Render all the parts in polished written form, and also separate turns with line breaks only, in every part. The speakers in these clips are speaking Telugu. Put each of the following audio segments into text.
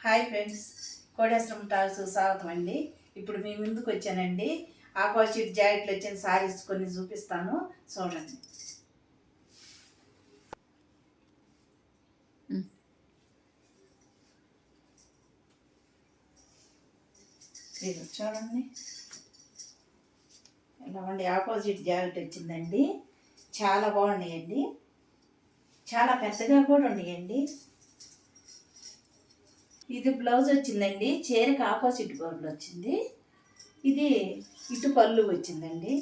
హాయ్ ఫ్రెండ్స్, కోడేశ్వరం టాల్స్ స్వాగతం అండి. ఇప్పుడు మీ ముందుకు వచ్చానండి. ఆపోజిట్ జాకెట్లు వచ్చిన సారీస్ కొన్ని చూపిస్తాను, చూడండి. ఇది చూడండి ఎలా ఉండి ఆపోజిట్ జాకెట్ వచ్చిందండి. చాలా బాగున్నాయండి, చాలా పెద్దగా కూడా ఉన్నాయండి. ఇది బ్లౌజ్ వచ్చిందండి, చీరకు ఆపోజిట్ బోర్డులు వచ్చింది. ఇది ఇటు పళ్ళు వచ్చిందండి.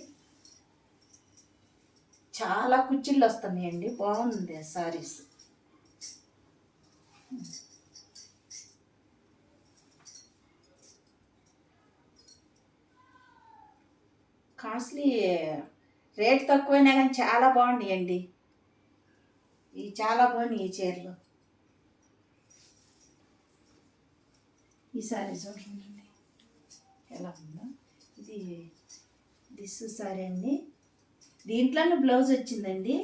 చాలా కుచ్చిళ్ళు వస్తున్నాయండి, బాగుంది సారీస్. కాస్ట్లీ, రేట్ తక్కువైనా కానీ చాలా బాగున్నాయండి. ఇవి చాలా బాగున్నాయి ఈ చీరలు. ఈ సారీ చూడండి ఎలా ఉందో. ఇది దిస్ సారీ అండి. దీంట్లోనే బ్లౌజ్ వచ్చిందండి.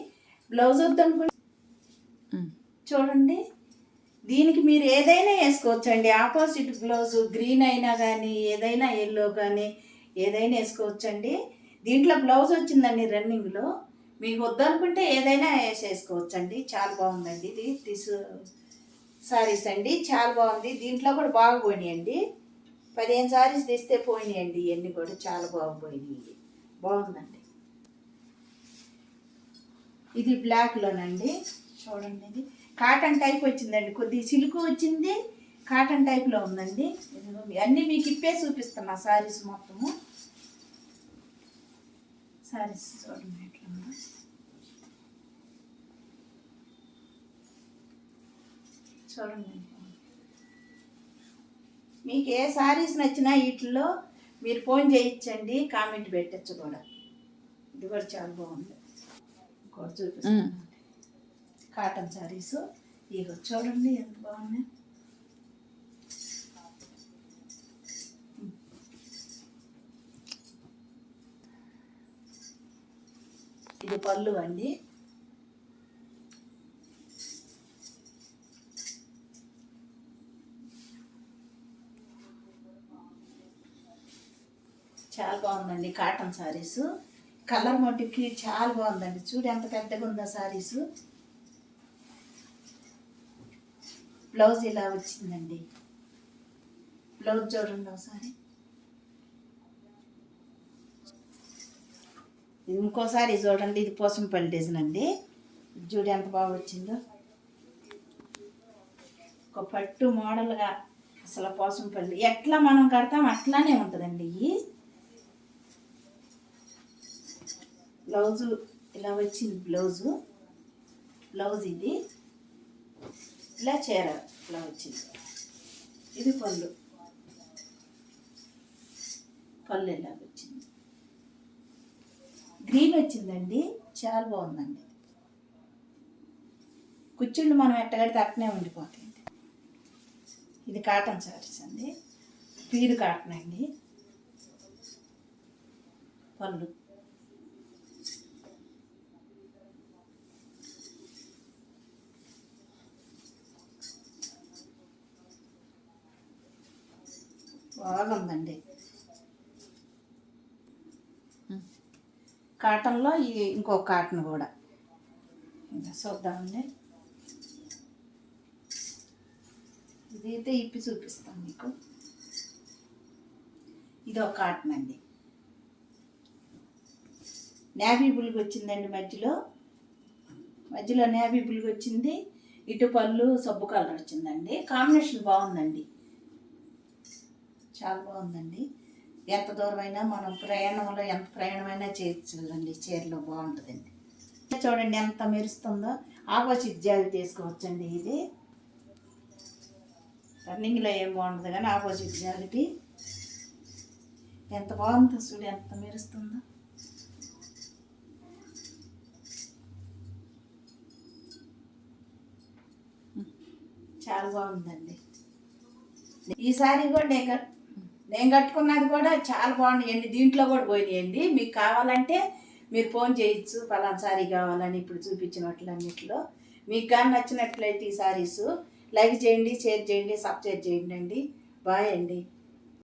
బ్లౌజ్ వద్దనుకోండి, చూడండి. దీనికి మీరు ఏదైనా వేసుకోవచ్చండి. ఆపోజిట్ బ్లౌజ్ గ్రీన్ అయినా కానీ, ఏదైనా ఎల్లో కానీ ఏదైనా వేసుకోవచ్చండి. దీంట్లో బ్లౌజ్ వచ్చిందండి రన్నింగ్లో. మీకు వద్దనుకుంటే ఏదైనా వేసేసుకోవచ్చండి. చాలా బాగుందండి. ఇది దిస్ సారీస్ అండి, చాలా బాగుంది. దీంట్లో కూడా బాగా పోయినాయండి. 15 సారీస్ తీస్తే పోయినాయండి. ఇవన్నీ కూడా చాలా బాగుపోయినాయి. బాగుందండి. ఇది బ్లాక్లోనండి, చూడండి. ఇది కాటన్ టైప్ వచ్చిందండి, కొద్ది సిల్క్ వచ్చింది, కాటన్ టైప్లో ఉందండి. అన్నీ మీకు ఇప్పే చూపిస్తున్నా సారీస్ మొత్తము. సారీస్ చూడండి ఎట్లా ఉందో. చూడండి, మీకు ఏ సారీస్ నచ్చినా వీటిల్లో మీరు ఫోన్ చేయించండి, కామెంట్ పెట్టచ్చు కూడా. ఇది కూడా చాలా బాగుంది. ఇంకోటి చూపిస్తాను, కాటన్ సారీస్. ఇగో చూడండి ఎంత బాగున్నాయి. ఇది పళ్ళు అండి. చాలా బాగుందండి కాటన్ సారీస్. కలర్ మట్టుకి చాలా బాగుందండి. చూడు ఎంత పెద్దగా ఉందో సారీసు. బ్లౌజ్ ఇలా వచ్చిందండి. బ్లౌజ్ చూడండి ఒకసారి. ఇది ఇంకోసారి చూడండి. ఇది పోసంపల్లి డిజైన్ అండి. చూడు ఎంత బాగా వచ్చిందో. ఒక పట్టు మోడల్గా అసలు పోసంపల్లి ఎట్లా మనం కడతాం అట్లానే ఉంటుందండి. ఇవి బ్లౌజు ఇలా వచ్చింది. బ్లౌజ్ ఇది ఇలా చీర ఇలా వచ్చింది. ఇది పళ్ళు ఇలా వచ్చింది. గ్రీన్ వచ్చిందండి, చాలా బాగుందండి. కుచ్చిళ్ళు మనం ఎట్టగడితే అట్టనే ఉండిపోతాయండి. ఇది కాటన్ సారీస్ అండి, ప్యూర్ కాటన్ అండి. పళ్ళు బాగుందండి. కాటన్లో ఇది ఇంకో కాటన్ కూడా ఇంకా చూద్దామండి. ఇదైతే ఇప్పి చూపిస్తాను మీకు. ఇది ఒక కాటన్ అండి, నేవీ బుల్గా వచ్చిందండి. మధ్యలో నేవీ బుల్గా వచ్చింది. ఇటు పళ్ళు సబ్బు కలర్ వచ్చిందండి. కాంబినేషన్ బాగుందండి, చాలా బాగుందండి. ఎంత దూరమైనా మనం ప్రయాణంలో ఎంత ప్రయాణమైనా చేయొచ్చు అండి. చీరలో బాగుంటుందండి. చూడండి ఎంత మెరుస్తుందో. ఆపోజిట్ జాకెట్ తీసుకోవచ్చండి. ఇది రన్నింగ్లో ఏం బాగుంటుంది కానీ ఆపోజిట్ జాకెట్ ఎంత బాగుందో. చూడు ఎంత మెరుస్తుందో. చాలా బాగుందండి. ఈ సారీ కూడా నేను కట్టుకున్నది కూడా చాలా బాగున్నాయండి. దీంట్లో కూడా పోయినాయండి. మీకు కావాలంటే మీరు ఫోన్ చేయొచ్చు, పలానా సారీ కావాలని ఇప్పుడు చూపించినట్లన్నిట్లో. మీకు కానీ నచ్చినట్లయితే ఈ సారీసు లైక్ చేయండి, షేర్ చేయండి, సబ్స్క్రైబ్ చేయండి అండి. బాయ్ అండి.